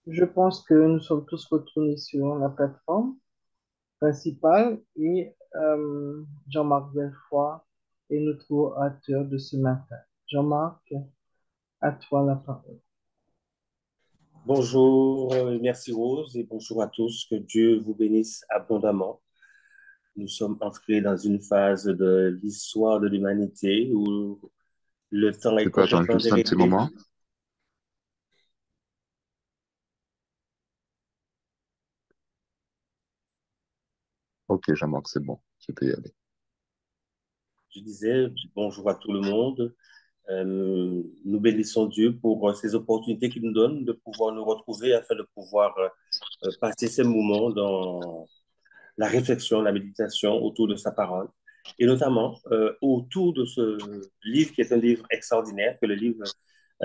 Je pense que nous sommes tous retournés sur la plateforme principale et Jean-Marc Belfoy est notre orateur de ce matin. Jean-Marc, à toi la parole. Bonjour, merci Rose et bonjour à tous. Que Dieu vous bénisse abondamment. Nous sommes entrés dans une phase de l'histoire de l'humanité où le temps est Tu peux attendre complètement juste un petit déréglé. moment? Ok, Jean-Marc, c'est bon. Tu peux y aller. Je disais bonjour à tout le monde. Nous bénissons Dieu pour ces opportunités qu'il nous donne de pouvoir nous retrouver afin de pouvoir passer ces moments dans la réflexion, la méditation autour de sa parole, et notamment autour de ce livre qui est un livre extraordinaire, que le livre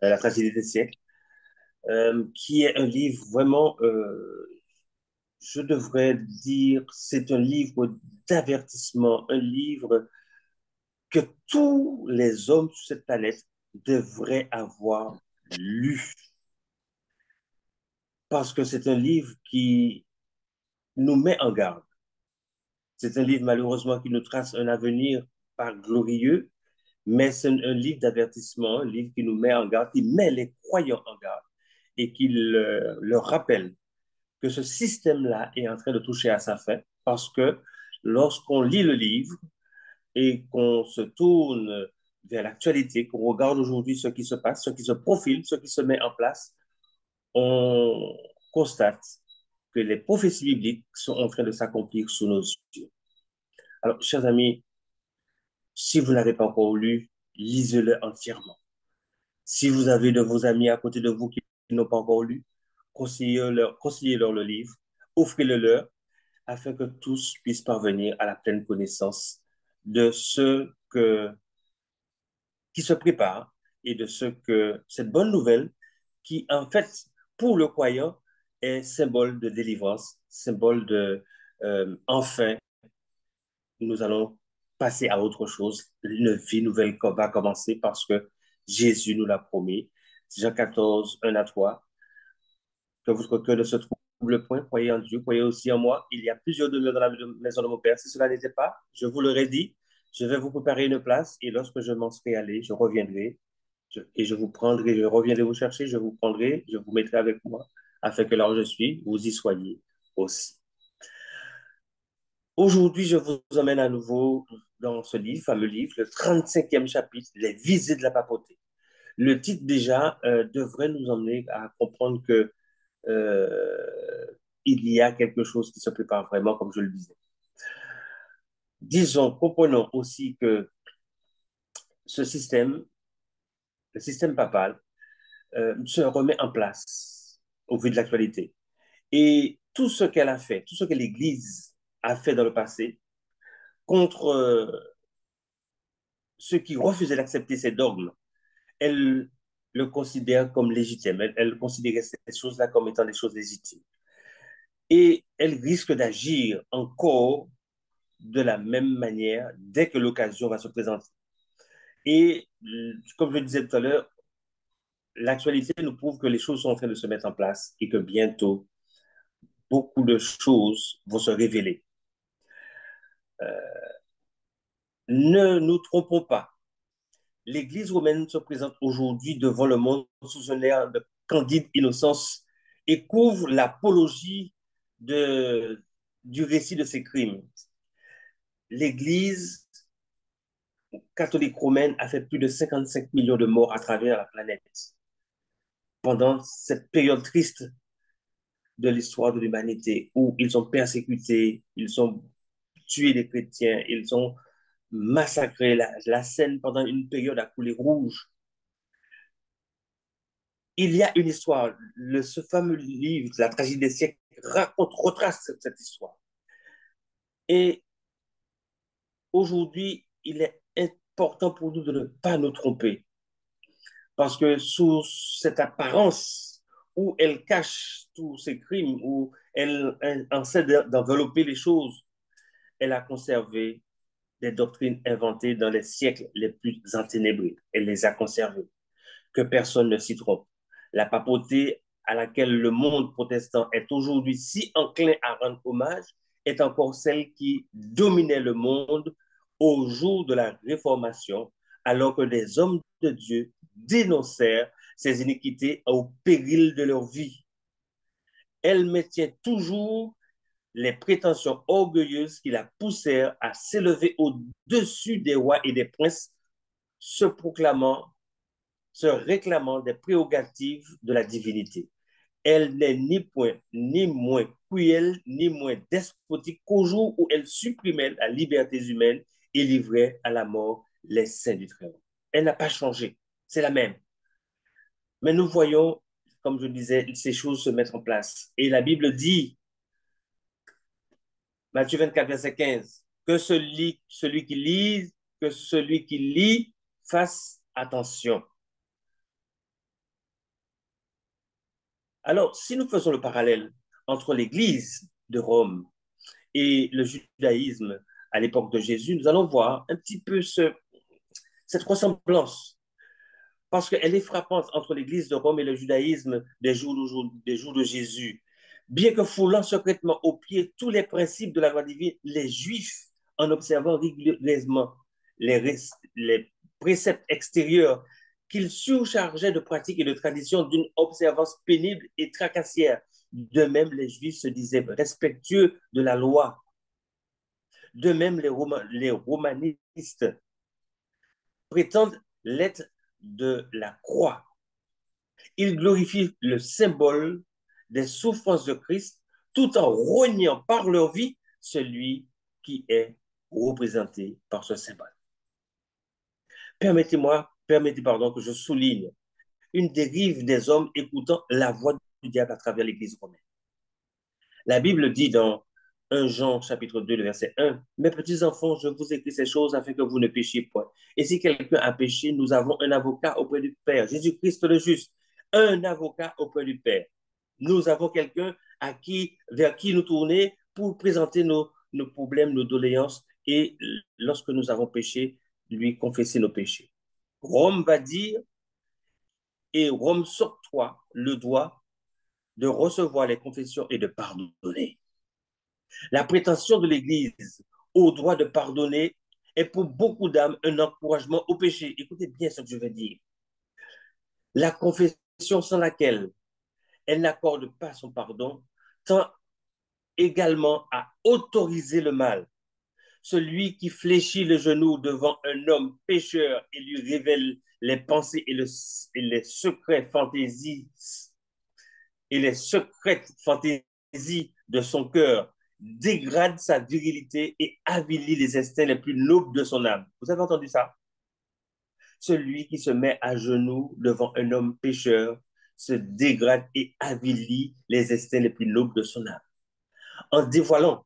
La tragédie des siècles, qui est un livre vraiment, je devrais dire, c'est un livre d'avertissement, un livre que tous les hommes sur cette planète devraient avoir lu, parce que c'est un livre qui nous met en garde. C'est un livre malheureusement qui nous trace un avenir pas glorieux, mais c'est un livre d'avertissement, un livre qui nous met en garde, qui met les croyants en garde et qui leur rappelle que ce système-là est en train de toucher à sa fin parce que lorsqu'on lit le livre et qu'on se tourne vers l'actualité, qu'on regarde aujourd'hui ce qui se passe, ce qui se profile, ce qui se met en place, on constate que les prophéties bibliques sont en train de s'accomplir sous nos yeux. Alors, chers amis, si vous n'avez pas encore lu, lisez-le entièrement. Si vous avez de vos amis à côté de vous qui n'ont pas encore lu, conseillez-leur le livre, offrez-le leur, afin que tous puissent parvenir à la pleine connaissance de qui se prépare et de ce que cette bonne nouvelle, qui en fait, pour le croyant, est symbole de délivrance, symbole de enfin, nous allons passer à autre chose. Une vie nouvelle va commencer parce que Jésus nous l'a promis. Jean 14, 1 à 3. Que votre cœur ne se trouble point, croyez en Dieu, croyez aussi en moi. Il y a plusieurs demeures dans la maison de mon Père. Si cela n'était pas, je vous l'aurais dit, je vais vous préparer une place et lorsque je m'en serai allé, je reviendrai et je vous prendrai, je reviendrai vous chercher, je vous prendrai, je vous mettrai avec moi afin que là où je suis, vous y soyez aussi. Aujourd'hui, je vous emmène à nouveau dans ce livre, fameux livre, le 35e chapitre, Les visées de la papauté. Le titre déjà devrait nous emmener à comprendre que euh, il y a quelque chose qui se prépare vraiment, comme je le disais. Disons, comprenons aussi que ce système, le système papal, se remet en place au vu de l'actualité. Et tout ce qu'elle a fait, tout ce que l'Église a fait dans le passé contre ceux qui refusaient d'accepter ces dogmes, elle le considère comme légitime. Elle considérait ces choses-là comme étant des choses légitimes. Et elle risque d'agir encore de la même manière dès que l'occasion va se présenter. Et comme je le disais tout à l'heure, l'actualité nous prouve que les choses sont en train de se mettre en place et que bientôt, beaucoup de choses vont se révéler. Ne nous trompons pas. L'Église romaine se présente aujourd'hui devant le monde sous un air de candide innocence et couvre l'apologie du récit de ses crimes. L'Église catholique romaine a fait plus de 55 millions de morts à travers la planète pendant cette période triste de l'histoire de l'humanité où ils ont persécuté, ils ont tué des chrétiens, ils ont massacré la Seine pendant une période à couler rouge. Il y a une histoire, ce fameux livre, La tragédie des siècles, retrace cette histoire. Et aujourd'hui, il est important pour nous de ne pas nous tromper. Parce que sous cette apparence où elle cache tous ses crimes, où elle essaie d'envelopper les choses, elle a conservé des doctrines inventées dans les siècles les plus enténébrés. Elle les a conservées. Que personne ne s'y trompe. La papauté à laquelle le monde protestant est aujourd'hui si enclin à rendre hommage est encore celle qui dominait le monde au jour de la Réformation, alors que des hommes de Dieu dénoncèrent ces iniquités au péril de leur vie. Elle maintient toujours les prétentions orgueilleuses qui la poussèrent à s'élever au-dessus des rois et des princes, se proclamant, se réclamant des prérogatives de la divinité. Elle n'est ni point, ni moins cruelle, ni moins despotique qu'au jour où elle supprimait la liberté humaine et livrait à la mort les saints du Très-Haut. Elle n'a pas changé, c'est la même. Mais nous voyons, comme je disais, ces choses se mettre en place. Et la Bible dit, Matthieu 24, verset 15, que celui qui lit fasse attention. Alors, si nous faisons le parallèle entre l'Église de Rome et le judaïsme à l'époque de Jésus, nous allons voir un petit peu cette ressemblance. Parce qu'elle est frappante entre l'Église de Rome et le judaïsme des jours de Jésus. Bien que foulant secrètement aux pieds tous les principes de la loi divine, les Juifs, en observant rigoureusement les préceptes extérieurs qu'ils surchargeaient de pratiques et de traditions d'une observance pénible et tracassière. De même, les Juifs se disaient respectueux de la loi. De même, les romanistes prétendent l'être de la croix. Ils glorifient le symbole des souffrances de Christ tout en rognant par leur vie celui qui est représenté par ce symbole. Permettez pardon, que je souligne une dérive des hommes écoutant la voix du diable à travers l'Église romaine. La Bible dit dans 1 Jean chapitre 2, le verset 1, « Mes petits enfants, je vous écris ces choses afin que vous ne péchiez point. Et si quelqu'un a péché, nous avons un avocat auprès du Père, Jésus-Christ le juste, un avocat auprès du Père. » Nous avons quelqu'un vers qui nous tourner pour présenter nos problèmes, nos doléances et lorsque nous avons péché, lui confesser nos péchés. Rome va dire, et Rome s'octroie le droit de recevoir les confessions et de pardonner. La prétention de l'Église au droit de pardonner est pour beaucoup d'âmes un encouragement au péché. Écoutez bien ce que je vais dire. La confession sans laquelle elle n'accorde pas son pardon tend également à autoriser le mal. Celui qui fléchit le genou devant un homme pécheur et lui révèle les pensées et les secrets fantaisies et les secrètes fantaisies de son cœur dégrade sa virilité et avilit les instincts les plus nobles de son âme. Vous avez entendu ça? Celui qui se met à genoux devant un homme pécheur se dégrade et avilit les instincts les plus nobles de son âme. En dévoilant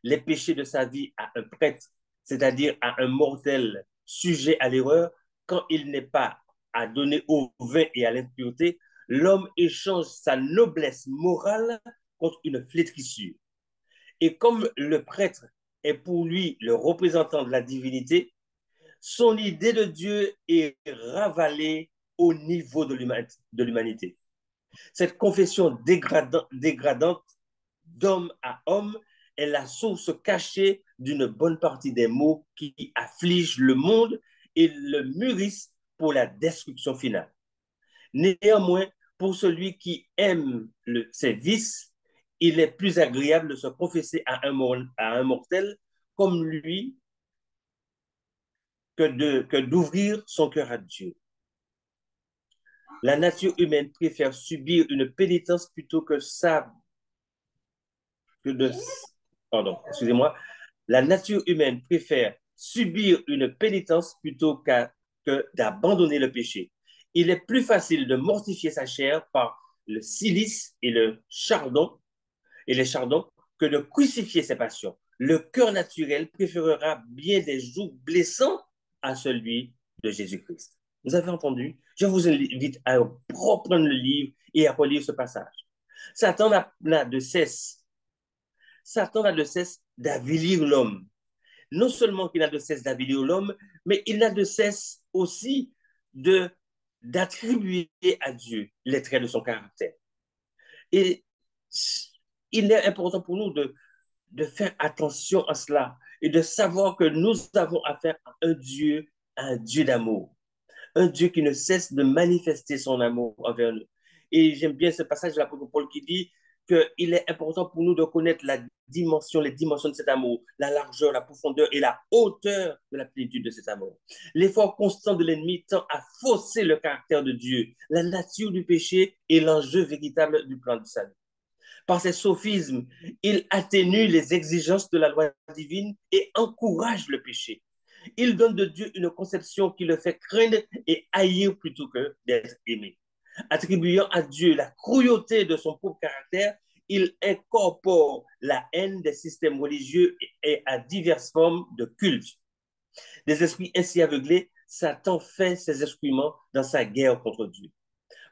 les péchés de sa vie à un prêtre, c'est-à-dire à un mortel sujet à l'erreur, quand il n'est pas à donner au vin et à l'impureté, l'homme échange sa noblesse morale contre une flétrissure. Et comme le prêtre est pour lui le représentant de la divinité, son idée de Dieu est ravalée au niveau de l'humanité. Cette confession dégradante d'homme à homme est la source cachée d'une bonne partie des maux qui affligent le monde et le mûrissent pour la destruction finale. Néanmoins, pour celui qui aime ses vices, il est plus agréable de se confesser à un mortel comme lui que d'ouvrir son cœur à Dieu. La nature humaine préfère subir une pénitence plutôt que excusez-moi. La nature humaine préfère subir une pénitence plutôt que d'abandonner le péché. Il est plus facile de mortifier sa chair par le silice et les chardons que de crucifier ses passions. Le cœur naturel préférera bien des jougs blessants à celui de Jésus-Christ. Vous avez entendu? Je vous invite à reprendre le livre et à relire ce passage. Satan n'a de cesse d'avilir l'homme. Non seulement qu'il n'a de cesse d'avilir l'homme, mais il n'a de cesse aussi de d'attribuer à Dieu les traits de son caractère. Et il est important pour nous de faire attention à cela et de savoir que nous avons affaire à un Dieu d'amour, un Dieu qui ne cesse de manifester son amour envers nous. Et j'aime bien ce passage de l'apôtre Paul qui dit qu'il est important pour nous de connaître les dimensions de cet amour, la largeur, la profondeur et la hauteur de la plénitude de cet amour. L'effort constant de l'ennemi tend à fausser le caractère de Dieu, la nature du péché et l'enjeu véritable du plan du salut. Par ses sophismes, il atténue les exigences de la loi divine et encourage le péché. Il donne de Dieu une conception qui le fait craindre et haïr plutôt que d'être aimé. Attribuant à Dieu la cruauté de son propre caractère, il incorpore la haine des systèmes religieux et à diverses formes de culte. Des esprits ainsi aveuglés, Satan fait ses excréments dans sa guerre contre Dieu.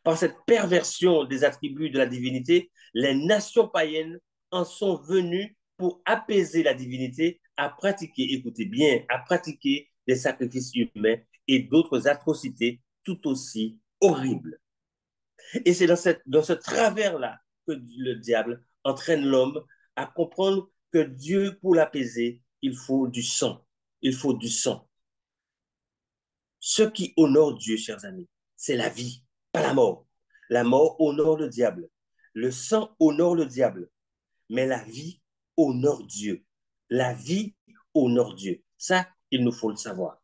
Par cette perversion des attributs de la divinité, les nations païennes en sont venues pour apaiser la divinité à pratiquer, écoutez bien, à pratiquer des sacrifices humains et d'autres atrocités tout aussi horribles. Et c'est dans ce travers-là que le diable entraîne l'homme à comprendre que Dieu, pour l'apaiser, il faut du sang. Il faut du sang. Ce qui honore Dieu, chers amis, c'est la vie, pas la mort. La mort honore le diable. Le sang honore le diable. Mais la vie honore Dieu. La vie honore Dieu. Ça, il nous faut le savoir.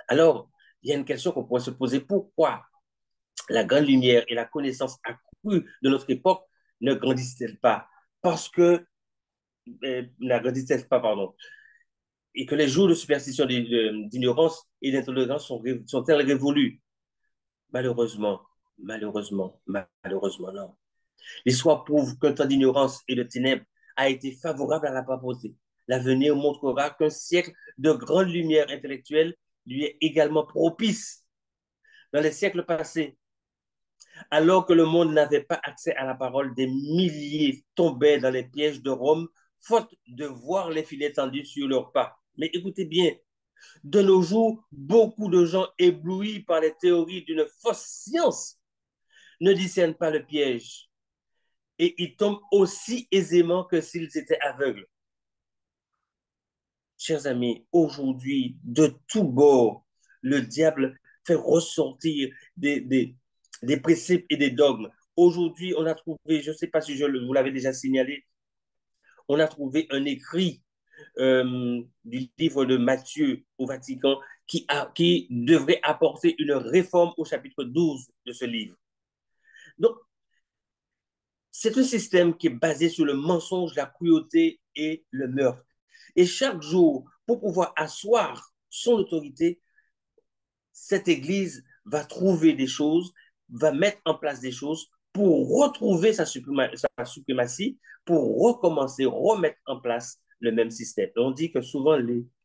Alors, il y a une question qu'on pourrait se poser. Pourquoi la grande lumière et la connaissance accrue de notre époque ne grandissent-elles pas? Parce que, ne grandissent-elles pas, pardon, et que les jours de superstition, d'ignorance et d'intolérance sont-elles révolus? Malheureusement, malheureusement, non. L'histoire prouve qu'un temps d'ignorance et de ténèbres a été favorable à la papauté. L'avenir montrera qu'un siècle de grande lumière intellectuelle lui est également propice. Dans les siècles passés, alors que le monde n'avait pas accès à la parole, des milliers tombaient dans les pièges de Rome, faute de voir les filets tendus sur leurs pas. Mais écoutez bien, de nos jours, beaucoup de gens éblouis par les théories d'une fausse science ne discernent pas le piège et ils tombent aussi aisément que s'ils étaient aveugles. Chers amis, aujourd'hui, de tous bords, le diable fait ressortir des préceptes et des dogmes. Aujourd'hui, on a trouvé, je ne sais pas si vous l'avez déjà signalé, on a trouvé un écrit du livre de Matthieu au Vatican qui devrait apporter une réforme au chapitre 12 de ce livre. Donc, c'est un système qui est basé sur le mensonge, la cruauté et le meurtre. Et chaque jour, pour pouvoir asseoir son autorité, cette Église va trouver des choses, va mettre en place des choses pour retrouver sa suprématie, pour recommencer, remettre en place le même système. Et on dit que souvent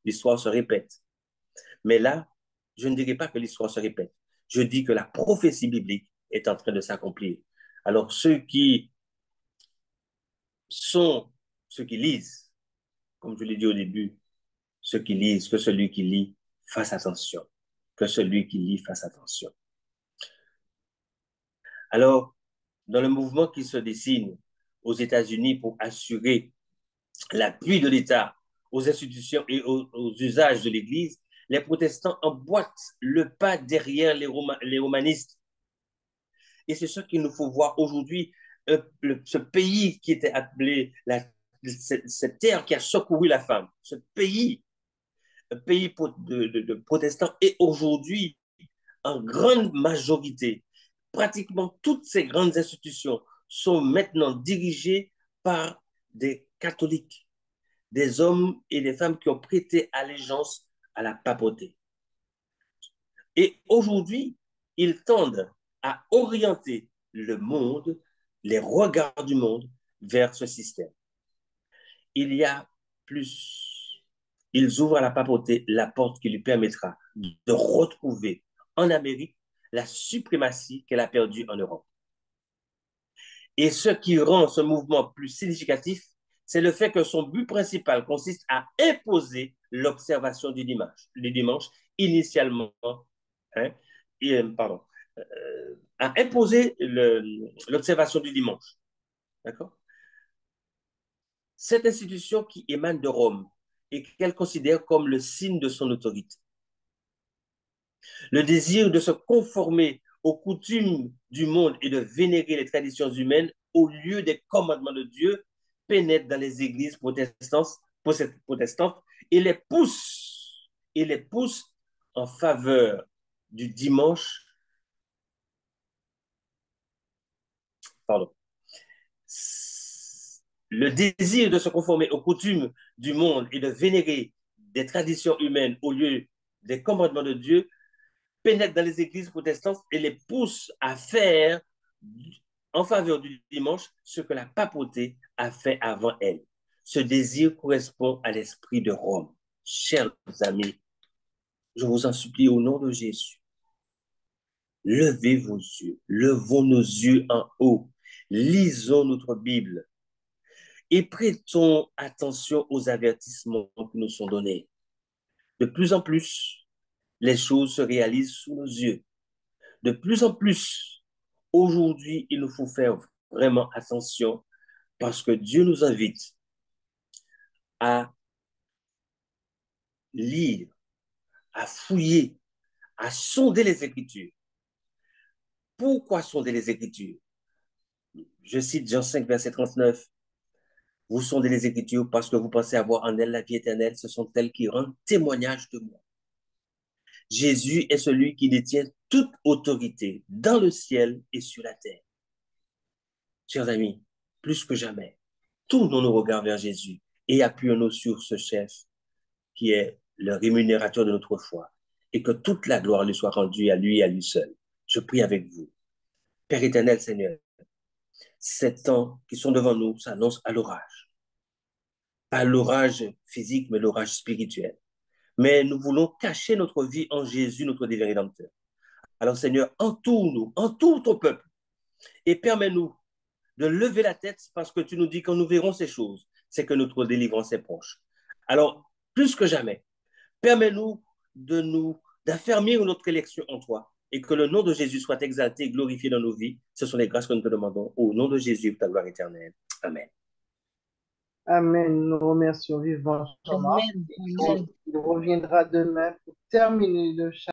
l'histoire se répète. Mais là, je ne dirais pas que l'histoire se répète. Je dis que la prophétie biblique est en train de s'accomplir. Alors ceux qui sont ceux qui lisent, comme je l'ai dit au début, ceux qui lisent, que celui qui lit fasse attention, que celui qui lit fasse attention. Alors, dans le mouvement qui se dessine aux États-Unis pour assurer l'appui de l'État aux institutions et aux usages de l'Église, les protestants emboîtent le pas derrière les romanistes. Et c'est ce qu'il nous faut voir aujourd'hui, ce pays qui était appelé cette terre qui a secouru la femme, ce pays, un pays de protestants, et aujourd'hui, en grande majorité, pratiquement toutes ces grandes institutions sont maintenant dirigées par des catholiques, des hommes et des femmes qui ont prêté allégeance à la papauté. Et aujourd'hui, ils tendent à orienter le monde, les regards du monde vers ce système. Il y a plus. Ils ouvrent à la papauté la porte qui lui permettra de retrouver en Amérique la suprématie qu'elle a perdue en Europe. Et ce qui rend ce mouvement plus significatif, c'est le fait que son but principal consiste à imposer l'observation du dimanche initialement, hein, pardon, a imposé l'observation du dimanche. D'accord? Cette institution qui émane de Rome et qu'elle considère comme le signe de son autorité. Le désir de se conformer aux coutumes du monde et de vénérer les traditions humaines au lieu des commandements de Dieu pénètre dans les églises protestantes et les pousse en faveur du dimanche. Pardon. Le désir de se conformer aux coutumes du monde et de vénérer des traditions humaines au lieu des commandements de Dieu pénètre dans les églises protestantes et les pousse à faire en faveur du dimanche ce que la papauté a fait avant elle. Ce désir correspond à l'esprit de Rome. Chers amis, je vous en supplie au nom de Jésus, levez vos yeux, levons nos yeux en haut, lisons notre Bible et prêtons attention aux avertissements qui nous sont donnés. De plus en plus, les choses se réalisent sous nos yeux. De plus en plus, aujourd'hui, il nous faut faire vraiment attention parce que Dieu nous invite à lire, à fouiller, à sonder les Écritures. Pourquoi sonder les Écritures? Je cite Jean 5, verset 39. Vous sondez les Écritures parce que vous pensez avoir en elles la vie éternelle. Ce sont elles qui rendent témoignage de moi. Jésus est celui qui détient toute autorité dans le ciel et sur la terre. Chers amis, plus que jamais, tournons nos regards vers Jésus et appuyons-nous sur ce chef qui est le rémunérateur de notre foi et que toute la gloire lui soit rendue à lui et à lui seul. Je prie avec vous. Père éternel, Seigneur, ces temps qui sont devant nous s'annoncent à l'orage. Pas l'orage physique, mais l'orage spirituel. Mais nous voulons cacher notre vie en Jésus, notre divin rédempteur. Alors, Seigneur, entoure-nous, entoure ton peuple et permets-nous de lever la tête parce que tu nous dis quand nous verrons ces choses, c'est que notre délivrance est proche. Alors, plus que jamais, permets-nous d'affermir notre élection en toi et que le nom de Jésus soit exalté et glorifié dans nos vies. Ce sont les grâces que nous te demandons au nom de Jésus pour ta gloire éternelle. Amen. Amen. Nous remercions vivant Jean-Marc. Amen. Amen. Il reviendra demain pour terminer le chapitre.